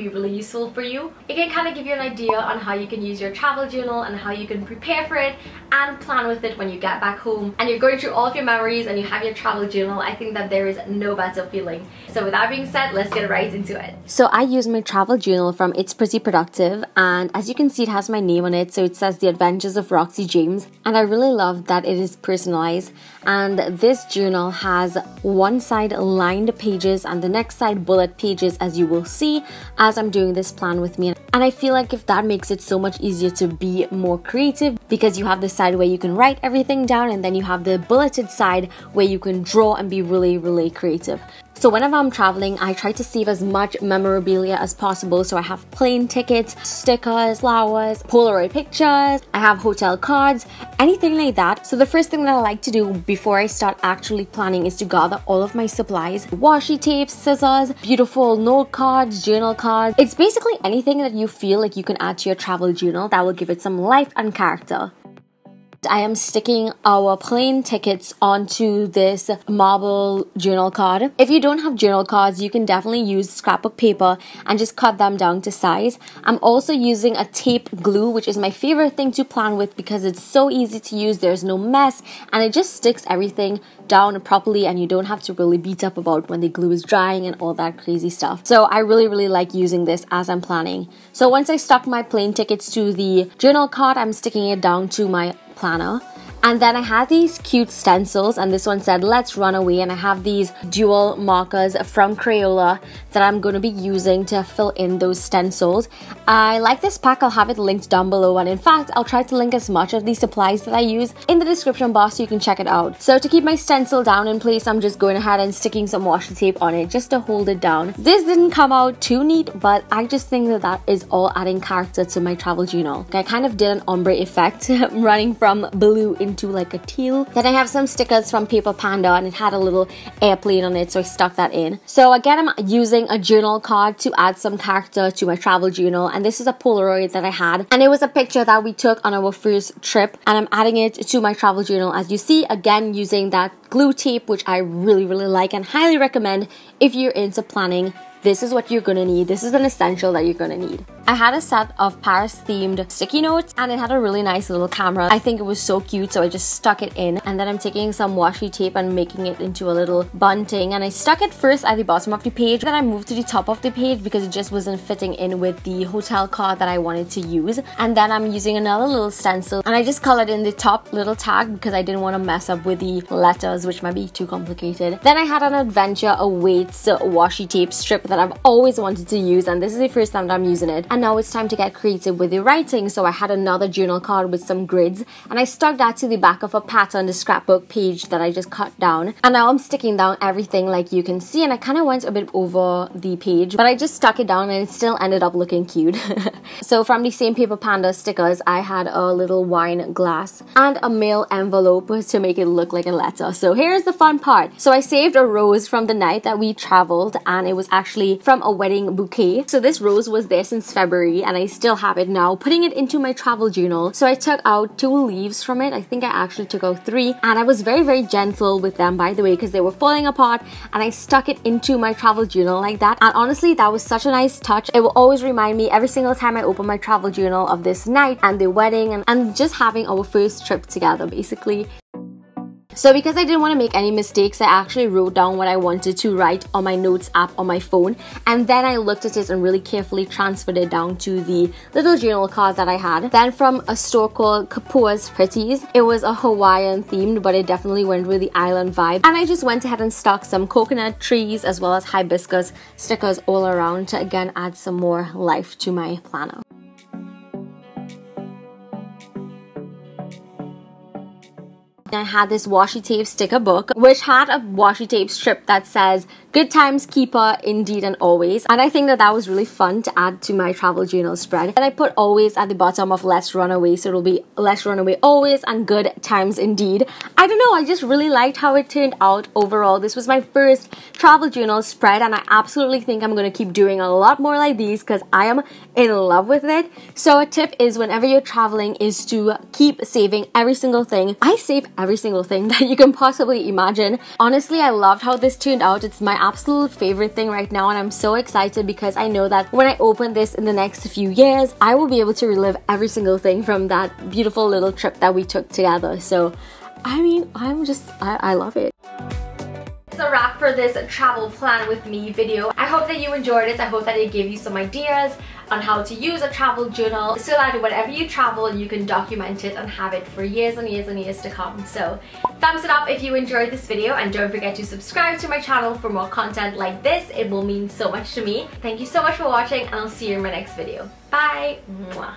be really useful for you. It can kind of give you an idea on how you can use your travel journal and how you can prepare for it and plan with it when you get back home and you're going through all of your memories and you have your travel journal. I think that there is no better feeling. So with that being said, let's get right into it. So I use my travel journal from It's Pretty Productive, and as you can see, it has my name on it. So it says The Adventures of Roxy James, and I really love that it is personalized. And this journal has one side lined pages and the next side bullet pages, as you will see as I'm doing this plan with me. And I feel like if that makes it so much easier to be more creative, because you have the side where you can write everything down and then you have the bulleted side where you can draw and be really creative. So whenever I'm traveling, I try to save as much memorabilia as possible. So I have plane tickets, stickers, flowers, Polaroid pictures, I have hotel cards, anything like that. So the first thing that I like to do before I start actually planning is to gather all of my supplies. Washi tape, scissors, beautiful note cards, journal cards. It's basically anything that you feel like you can add to your travel journal that will give it some life and character. I am sticking our plane tickets onto this marble journal card. If you don't have journal cards, you can definitely use scrapbook paper and just cut them down to size. I'm also using a tape glue, which is my favorite thing to plan with because it's so easy to use, there's no mess, and it just sticks everything down properly and you don't have to really beat up about when the glue is drying and all that crazy stuff. So I really like using this as I'm planning. So once I stuck my plane tickets to the journal card, I'm sticking it down to my planner. And then I had these cute stencils, and this one said let's run away, and I have these dual markers from Crayola that I'm going to be using to fill in those stencils. I like this pack. I'll have it linked down below, and in fact I'll try to link as much of these supplies that I use in the description box so you can check it out. So to keep my stencil down in place, I'm just going ahead and sticking some washi tape on it just to hold it down. This didn't come out too neat, but I just think that that is all adding character to my travel journal. I kind of did an ombre effect running from blue into like a teal. Then I have some stickers from Paper Panda, and it had a little airplane on it, so I stuck that in. So again, I'm using a journal card to add some character to my travel journal, and this is a Polaroid that I had, and it was a picture that we took on our first trip, and I'm adding it to my travel journal, as you see, again using that glue tape, which I really like and highly recommend if you're into planning. This is what you're gonna need. This is an essential that you're gonna need. I had a set of Paris themed sticky notes, and it had a really nice little camera. I think it was so cute, so I just stuck it in, and then I'm taking some washi tape and making it into a little bunting, and I stuck it first at the bottom of the page, then I moved to the top of the page because it just wasn't fitting in with the hotel card that I wanted to use. And then I'm using another little stencil, and I just colored in the top little tag because I didn't want to mess up with the letters, which might be too complicated. Then I had an Adventure Awaits washi tape strip that I've always wanted to use, and this is the first time that I'm using it. And now it's time to get creative with the writing, so I had another journal card with some grids, and I stuck that to the back of a pattern, the scrapbook page that I just cut down. And now I'm sticking down everything like you can see, and I kind of went a bit over the page, but I just stuck it down and it still ended up looking cute. So from the same Paper Panda stickers, I had a little wine glass and a mail envelope to make it look like a letter. So here's the fun part. So I saved a rose from the night that we traveled, and it was actually from a wedding bouquet. So this rose was there since February, and I still have it now, putting it into my travel journal. So I took out 2 leaves from it. I think I actually took out 3, and I was very gentle with them, by the way, because they were falling apart, and I stuck it into my travel journal like that. And honestly, that was such a nice touch. It will always remind me every single time I open my travel journal of this night and the wedding and just having our first trip together, basically. So because I didn't want to make any mistakes, I actually wrote down what I wanted to write on my notes app on my phone, and then I looked at it and really carefully transferred it down to the little journal card that I had. Then from a store called Kapoor's Pretties, it was a Hawaiian themed, but it definitely went with the island vibe, and I just went ahead and stuck some coconut trees as well as hibiscus stickers all around to again add some more life to my planner. I had this washi tape sticker book which had a washi tape strip that says "Good times keeper, indeed and always," and I think that was really fun to add to my travel journal spread. And I put always at the bottom of let's run away, so it'll be let's run away always and good times indeed. I don't know, I just really liked how it turned out overall. This was my first travel journal spread, and I absolutely think I'm going to keep doing a lot more like these because I am in love with it. So a tip is whenever you're traveling is to keep saving every single thing. I save every single thing that you can possibly imagine. Honestly, I loved how this turned out. It's my absolute favorite thing right now, and I'm so excited because I know that when I open this in the next few years, I will be able to relive every single thing from that beautiful little trip that we took together. So I mean, I love it. It's a wrap for this travel plan with me video. I hope that you enjoyed it. I hope that it gave you some ideas on how to use a travel journal so that whenever you travel you can document it and have it for years and years and years to come. So thumbs it up if you enjoyed this video, and don't forget to subscribe to my channel for more content like this. It will mean so much to me. Thank you so much for watching, and I'll see you in my next video. Bye! Mwah.